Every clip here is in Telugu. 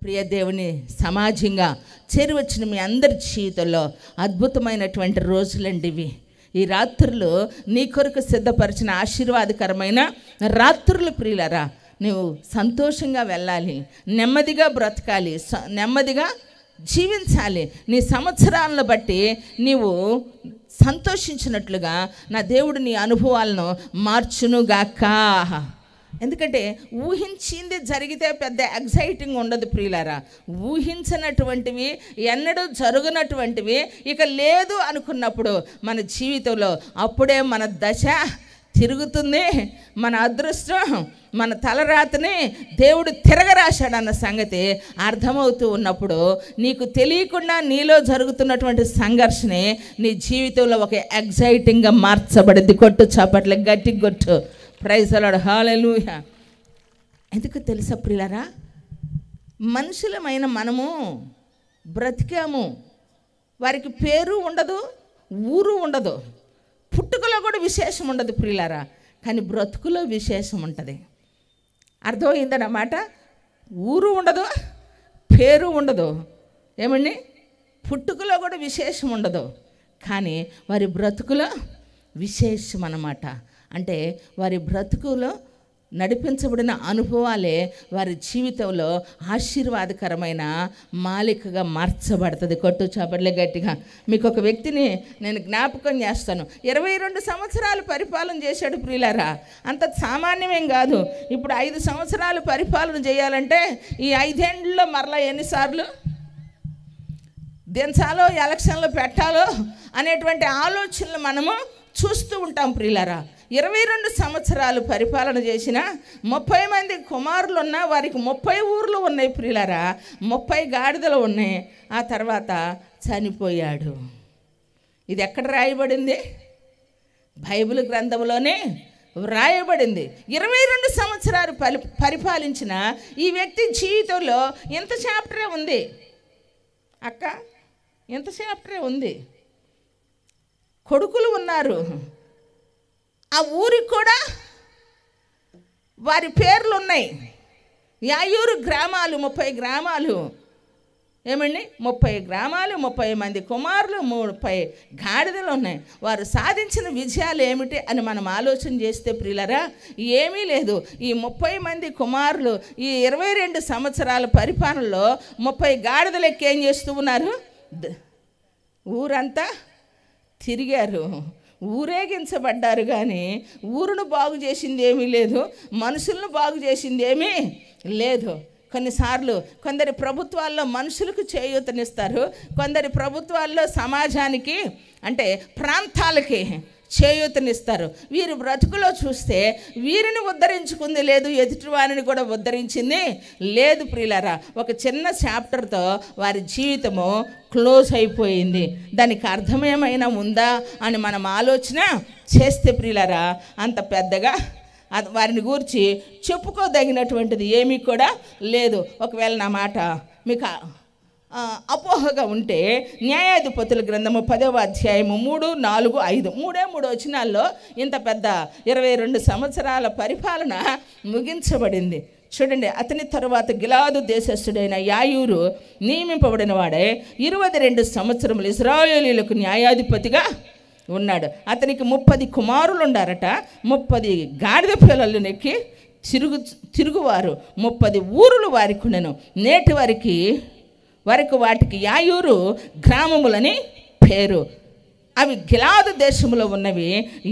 ప్రియ దేవుని సమాజంగా చేరువచ్చిన మీ అందరి జీవితంలో అద్భుతమైనటువంటి రోజులండి ఇవి. ఈ రాత్రులు నీ కొరకు సిద్ధపరిచిన ఆశీర్వాదకరమైన రాత్రులు ప్రియులరా. నువ్వు సంతోషంగా వెళ్ళాలి, నెమ్మదిగా బ్రతకాలి, నెమ్మదిగా జీవించాలి. నీ సంవత్సరాలను బట్టి నీవు సంతోషించినట్లుగా నా దేవుడు నీ అనుభవాలను మార్చునుగాక. ఎందుకంటే ఊహించింది జరిగితే పెద్ద ఎగ్జైటింగ్ ఉండదు ప్రియులారా. ఊహించినటువంటివి, ఎన్నడూ జరుగునటువంటివి ఇక లేదు అనుకున్నప్పుడు మన జీవితంలో అప్పుడే మన దశ తిరుగుతుంది. మన అదృష్టం, మన తలరాతని దేవుడు తిరగరాశాడన్న సంగతి అర్థమవుతూ ఉన్నప్పుడు నీకు తెలియకుండా నీలో జరుగుతున్నటువంటి సంఘర్షణే నీ జీవితంలో ఒక ఎగ్జైటింగ్గా మార్చబడింది. కొట్టు చప్పట్ల గట్టి కొట్టు. ప్రైజ్ ది లార్డ్, హల్లెలూయా. ఎందుకు తెలుసా ప్రియులారా, మనుషులమైన మనము బ్రతికాము, వారికి పేరు ఉండదు, ఊరు ఉండదు, పుట్టుకలో కూడా విశేషం ఉండదు ప్రియులారా. కానీ బ్రతుకులో విశేషం ఉంటుంది. అర్థమైందన్నమాట. ఊరు ఉండదు, పేరు ఉండదు, ఏమండి, పుట్టుకలో కూడా విశేషం ఉండదు, కానీ వారి బ్రతుకులో విశేషం అన్నమాట. అంటే వారి బ్రతుకులో నడిపించబడిన అనుభవాలే వారి జీవితంలో ఆశీర్వాదకరమైన మాలికగా మార్చబడుతుంది. కొట్టు చపడలే గట్టిగా. మీకు ఒక వ్యక్తిని నేను జ్ఞాపకం చేస్తాను. 22 సంవత్సరాలు పరిపాలన చేశాడు ప్రియులారా. అంత సామాన్యమేం కాదు. ఇప్పుడు 5 సంవత్సరాలు పరిపాలన చేయాలంటే ఈ 5 ఏళ్ళలో మరలా ఎన్నిసార్లు దించాలో, ఎలక్షన్లు పెట్టాలో అనేటువంటి ఆలోచనలు మనము చూస్తూ ఉంటాం ప్రియులారా. 22 సంవత్సరాలు పరిపాలన చేసిన 30 మంది కుమారులు ఉన్నా వారికి 30 ఊర్లు ఉన్నాయి ప్రియులారా. 30 గాడిదలు ఉన్నాయి. ఆ తర్వాత చనిపోయాడు. ఇది ఎక్కడ రాయబడింది? బైబిల్ గ్రంథంలోనే వ్రాయబడింది. 22 సంవత్సరాలు పరిపాలించిన ఈ వ్యక్తి జీవితంలో ఎంత చాప్టరే ఉంది అక్క, ఎంత చాప్టరే ఉంది. కొడుకులు ఉన్నారు, ఆ ఊరికి కూడా వారి పేర్లు ఉన్నాయి. యాయూరు గ్రామాలు 30 గ్రామాలు, ఏమండి, 30 గ్రామాలు, 30 మంది కుమారులు, 30 గాడిదలు ఉన్నాయి. వారు సాధించిన విజయాలు ఏమిటి అని మనం ఆలోచన చేస్తే ప్రియులరా, ఏమీ లేదు. ఈ 30 మంది కుమారులు ఈ 22 సంవత్సరాల పరిపాలనలో 30 గాడిదలు ఎక్కి ఏం చేస్తూ ఉన్నారు? ఊరంతా తిరిగారు, ఊరేగించబడ్డారు. కానీ ఊరును బాగు చేసింది ఏమీ లేదు, మనుషులను బాగు చేసింది ఏమీ లేదు. కొన్నిసార్లు కొందరి ప్రభుత్వాల్లో మనుషులకు చేయూతనిస్తారు, కొందరి ప్రభుత్వాల్లో సమాజానికి అంటే ప్రాంతాలకి చేయూతనిస్తారు. వీరి బ్రతుకులో చూస్తే వీరిని ఉద్ధరించుకుంది లేదు, ఎదుటివారిని కూడా ఉద్ధరించింది లేదు ప్రియులారా. ఒక చిన్న చాప్టర్తో వారి జీవితము క్లోజ్ అయిపోయింది. దానికి అర్థమేమైనా ఉందా అని మనం ఆలోచన చేస్తే ప్రియులారా, అంత పెద్దగా వారిని గూర్చి చెప్పుకోదగినటువంటిది ఏమీ కూడా లేదు. ఒకవేళ నా మాట మీకు అపోహగా ఉంటే న్యాయాధిపతుల గ్రంథము 10వ అధ్యాయము 3, 4, 5 3 వచనాల్లో ఇంత పెద్ద 22 సంవత్సరాల పరిపాలన ముగించబడింది. చూడండి, అతని తరువాత గిలాదు దేశస్థుడైన యాయూరు నియమింపబడిన వాడే 22 సంవత్సరములు ఇశ్రాయేలీయులకు న్యాయాధిపతిగా ఉన్నాడు. అతనికి 30 కుమారులు ఉండారట. 30 గాడిద పిల్లలు నెక్కి తిరుగువారు 30 ఊరులు వారికి ఉండెను. నేటి వరకు వాటికి యాయూరు గ్రామములని పేరు. అవి గిలాదు దేశంలో ఉన్నవి.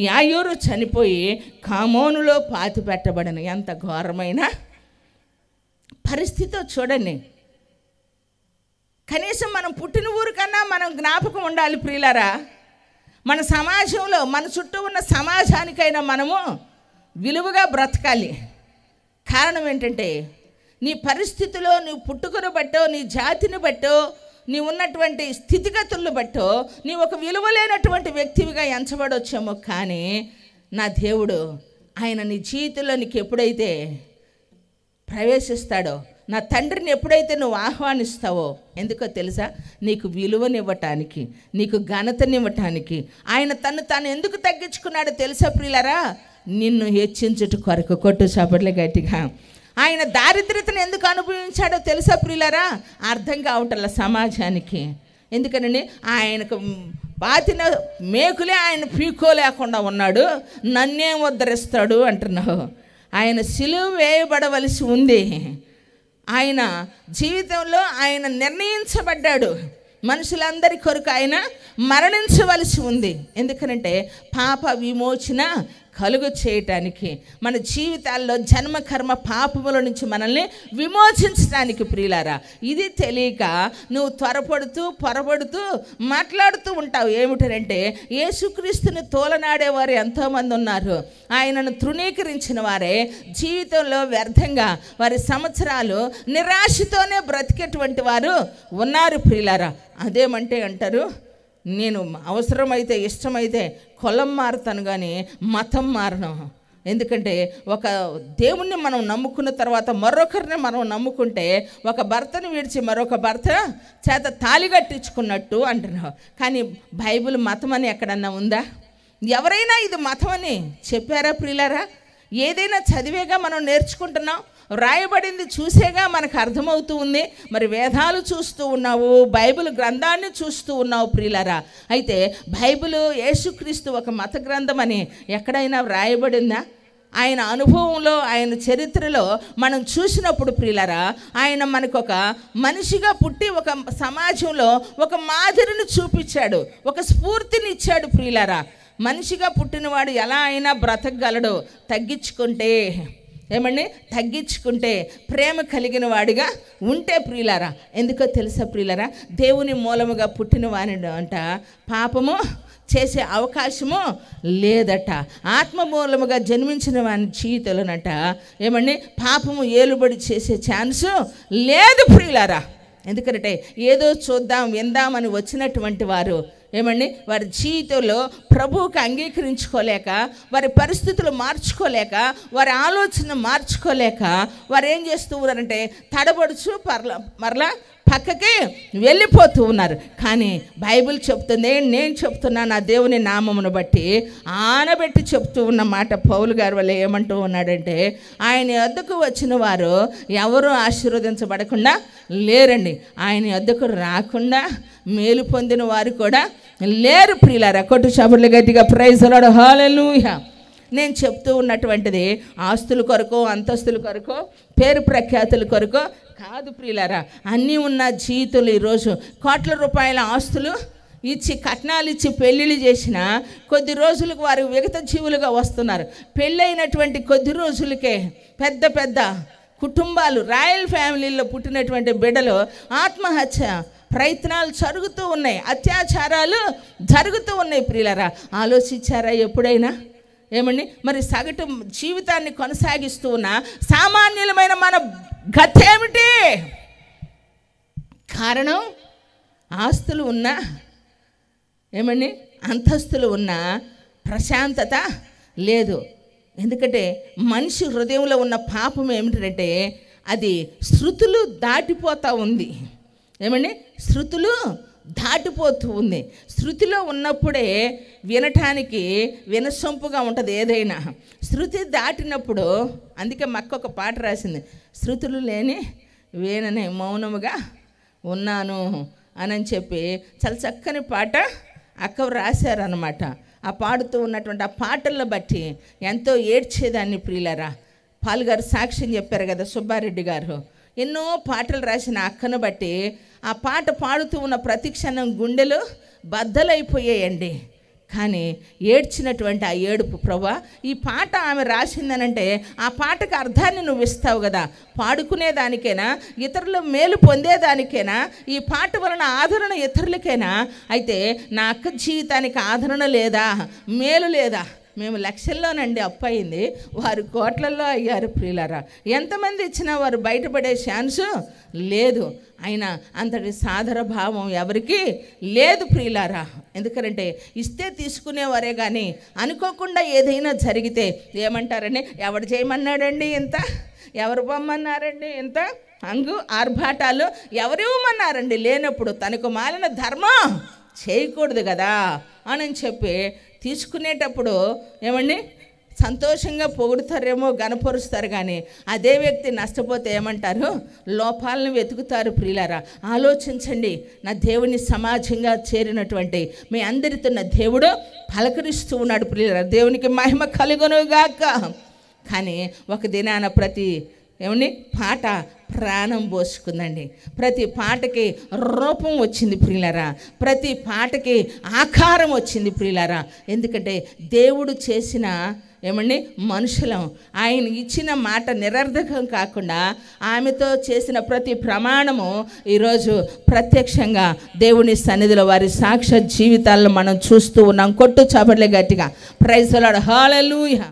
యాయూరు చనిపోయి కామోనులో పాతి పెట్టబడిన. ఎంత ఘోరమైన పరిస్థితో చూడండి. కనీసం మనం పుట్టిన ఊరు కన్నా మనం జ్ఞాపకం ఉండాలి ప్రియులారా. మన సమాజంలో, మన చుట్టూ ఉన్న సమాజానికైనా మనము విలువగా బ్రతకాలి. కారణం ఏంటంటే, నీ పరిస్థితిలో, నీ పుట్టుకను బట్టో, నీ జాతిని బట్టో, నీ ఉన్నటువంటి స్థితిగతులను బట్టో నీ ఒక విలువలేనటువంటి వ్యక్తివిగా ఎంచబడొచ్చేమో. కానీ నా దేవుడు ఆయన నీ జీవితంలో నీకు ఎప్పుడైతే ప్రవేశిస్తాడో, నా తండ్రిని ఎప్పుడైతే నువ్వు ఆహ్వానిస్తావో, ఎందుకో తెలుసా? నీకు విలువనివ్వటానికి, నీకు ఘనతనివ్వటానికి. ఆయన తాను ఎందుకు తగ్గించుకున్నాడో తెలుసా ప్రియులారా? నిన్ను హెచ్చించుట కొరకు. కొట్టు చప్పట్లే గట్టిగా. ఆయన దారిద్ర్యతను ఎందుకు అనుభవించాడో తెలుసా ప్రియులారా? అర్థం కావటంల సమాజానికి. ఎందుకనండి, ఆయనకు బాతిన మేకులే ఆయన పీకోలేకుండా ఉన్నాడు, నన్నేం ఉద్ధరిస్తాడు అంటున్నావు. ఆయన సిలువ వేయబడవలసి ఉంది. ఆయన జీవితంలో ఆయన నిర్ణయించబడ్డాడు. మనుషులందరి కొరకు ఆయన మరణించవలసి ఉంది. ఎందుకనంటే పాప విమోచన కలుగు చేయటానికి, మన జీవితాల్లో జన్మ కర్మ పాపముల నుంచి మనల్ని విమోచించడానికి ప్రియులారా. ఇది తెలియక నువ్వు పొరబడుతూ మాట్లాడుతూ ఉంటావు. ఏమిటంటే యేసుక్రీస్తుని తోలనాడేవారు ఎంతోమంది ఉన్నారు. ఆయనను తృణీకరించిన వారే జీవితంలో వ్యర్థంగా వారి సంవత్సరాలు నిరాశతోనే బ్రతికేటువంటి వారు ఉన్నారు ప్రియులారా. అదేమంటే అంటారు, నేను అవసరమైతే ఇష్టమైతే కులం మారుతాను కానీ మతం మారను. ఎందుకంటే ఒక దేవుణ్ణి మనం నమ్ముకున్న తర్వాత మరొకరిని మనం నమ్ముకుంటే ఒక భర్తను విడిచి మరొక భర్త చేత తాళి కట్టించుకున్నట్టు అంటున్నావు. కానీ బైబిల్ మతం అని ఎక్కడన్నా ఉందా? ఎవరైనా ఇది మతం అని చెప్పారా ప్రియులారా? ఏదైనా చదివేగా మనం నేర్చుకుంటున్నాం, వ్రాయబడింది చూసేగా మనకు అర్థమవుతూ ఉంది. మరి వేదాలు చూస్తూ ఉన్నావు, బైబిల్ గ్రంథాన్ని చూస్తూ ఉన్నావు ప్రియులారా. అయితే బైబిల్ యేసుక్రీస్తు ఒక మత గ్రంథం అని ఎక్కడైనా వ్రాయబడిందా? ఆయన అనుభవంలో, ఆయన చరిత్రలో మనం చూసినప్పుడు ప్రియులారా, ఆయన మనకు ఒక మనిషిగా పుట్టి ఒక సమాజంలో ఒక మాదిరిని చూపించాడు, ఒక స్ఫూర్తిని ఇచ్చాడు ప్రియులారా. మనిషిగా పుట్టినవాడు ఎలా అయినా బ్రతకగలడు తగ్గించుకుంటే ప్రేమ కలిగిన వాడిగా ఉంటే ప్రియులారా. ఎందుకో తెలుసా ప్రియులారా? దేవుని మూలముగా పుట్టిన వాని అంట పాపము చేసే అవకాశము లేదట. ఆత్మ మూలముగా జన్మించిన వాని జీవితంలోనట పాపము ఏలుబడి చేసే ఛాన్సు లేదు ప్రియులారా. ఎందుకంటే ఏదో చూద్దాం విందామని వచ్చినటువంటి వారు వారి జీవితంలో ప్రభువుకి అంగీకరించుకోలేక, వారి పరిస్థితులు మార్చుకోలేక, వారి ఆలోచన మార్చుకోలేక వారు ఏం చేస్తూ ఉన్నారంటే తడబడుచు మరలా పక్కకి వెళ్ళిపోతూ ఉన్నారు. కానీ బైబిల్ చెప్తుంది, నేను చెప్తున్నా నా దేవుని నామమును బట్టి ఆనబెట్టి చెప్తూ ఉన్న మాట పౌలు గారి వల్ల ఏమంటూ ఉన్నాడంటే, ఆయన వద్దకు వచ్చిన వారు ఎవరు ఆశీర్వదించబడకుండా లేరండి, ఆయన వద్దకు రాకుండా మేలు పొందిన వారు కూడా లేరు ప్రియులారా. కొట్టు చపర్లు గట్టిగా ప్రైజ్ లార్డ్, హల్లెలూయా. నేను చెప్తూ ఉన్నటువంటిది ఆస్తుల కొరకు, అంతస్తుల కొరకు, పేరు ప్రఖ్యాతుల కొరకు కాదు ప్రియులారా. అన్నీ ఉన్న జీవితాలు ఈరోజు కోట్ల రూపాయల ఆస్తులు ఇచ్చి కట్నాలు ఇచ్చి పెళ్ళిళ్ళు చేసిన కొద్ది రోజులకు వారు విగత జీవులుగా వస్తున్నారు. పెళ్ళైనటువంటి కొద్ది రోజులకే పెద్ద పెద్ద కుటుంబాలు, రాయల్ ఫ్యామిలీల్లో పుట్టినటువంటి బిడ్డలు ఆత్మహత్య ప్రయత్నాలు జరుగుతూ ఉన్నాయి, అత్యాచారాలు జరుగుతూ ఉన్నాయి ప్రియులారా. ఆలోచించారా ఎప్పుడైనా? మరి సగటు జీవితాన్ని కొనసాగిస్తూ ఉన్న సామాన్యులమైన మన గతి ఏమిటి? కారణం ఆస్తులు ఉన్నా అంతస్తులు ఉన్నా ప్రశాంతత లేదు. ఎందుకంటే మనిషి హృదయంలో ఉన్న పాపం ఏమిటంటే అది శృతులు దాటిపోతూ ఉంది. శృతులు దాటిపోతూ ఉంది. శృతిలో ఉన్నప్పుడే వినటానికి వినసొంపుగా ఉంటుంది ఏదైనా. శృతి దాటినప్పుడు, అందుకే మక్క ఒక పాట రాసింది, శృతులు లేని వీణనే మౌనముగా ఉన్నాను అని చెప్పి చాలా చక్కని పాట అక్క రాశారనమాట. ఆ పాడుతూ ఉన్నటువంటి ఆ పాటలను బట్టి ఎంతో ఏడ్చేదాన్ని ప్రియులారా. పాల్గారు సాక్ష్యం చెప్పారు కదా, సుబ్బారెడ్డి గారు ఎన్నో పాటలు రాసిన అక్కను బట్టి ఆ పాట పాడుతూ ఉన్న ప్రతి క్షణం గుండెలు బద్దలైపోయాయండి. కానీ ఏడ్చినటువంటి ఆ ఏడుపు, ప్రభా ఈ పాట ఆమె రాసిందనంటే ఆ పాటకు అర్థాన్ని నువ్వు ఇస్తావు కదా, పాడుకునేదానికైనా ఇతరులు మేలు పొందేదానికైనా ఈ పాట వలన ఆదరణ ఇతరులకైనా. అయితే నా అక్క జీవితానికి ఆదరణ లేదా, మేలు లేదా? మేము లక్షల్లోనండి అప్పు అయింది, వారు కోట్లల్లో అయ్యారు ప్రియులారా. ఎంతమంది ఇచ్చినా వారు బయటపడే ఛాన్సు లేదు. అయినా అంతటి సాదర భావం ఎవరికి లేదు ప్రియులారా. ఎందుకంటే ఇస్తే తీసుకునేవారే కానీ అనుకోకుండా ఏదైనా జరిగితే ఏమంటారని, ఎవడు చేయమన్నాడండి ఇంత, ఎవరు పొమ్మన్నారండి ఇంత అంగు ఆర్భాటాలు, ఎవరు ఇవ్వమన్నారండి లేనప్పుడు తనకు మాలిన ధర్మం చేయకూడదు కదా అని చెప్పి తీసుకునేటప్పుడు సంతోషంగా పొగుడుతారేమో, గనపరుస్తారు, కానీ అదే వ్యక్తి నష్టపోతే ఏమంటారు? లోపాలను వెతుకుతారు. ప్రియులారా, ఆలోచించండి. నా దేవుని సమాజంగా చేరినటువంటి మీ అందరితో నా దేవుడు పలకరిస్తూ ఉన్నాడు. ప్రియులారా, దేవునికి మహిమ కలుగునుగాక. కానీ ఒక దినాన ప్రతి పాట ప్రాణం పోసుకుందండి. ప్రతి పాటకి రూపం వచ్చింది ప్రియులారా, ప్రతి పాటకి ఆకారం వచ్చింది ప్రియులారా. ఎందుకంటే దేవుడు చేసిన మనుషులం. ఆయన ఇచ్చిన మాట నిరర్ధకం కాకుండా ఆమెతో చేసిన ప్రతి ప్రమాణము ఈరోజు ప్రత్యక్షంగా దేవుని సన్నిధిలో వారి సాక్షాత్ జీవితాల్లో మనం చూస్తూ ఉన్నాం. కొట్టు చపట్లే గట్టిగా ప్రైజ్ ది లార్డ్, హల్లెలూయా.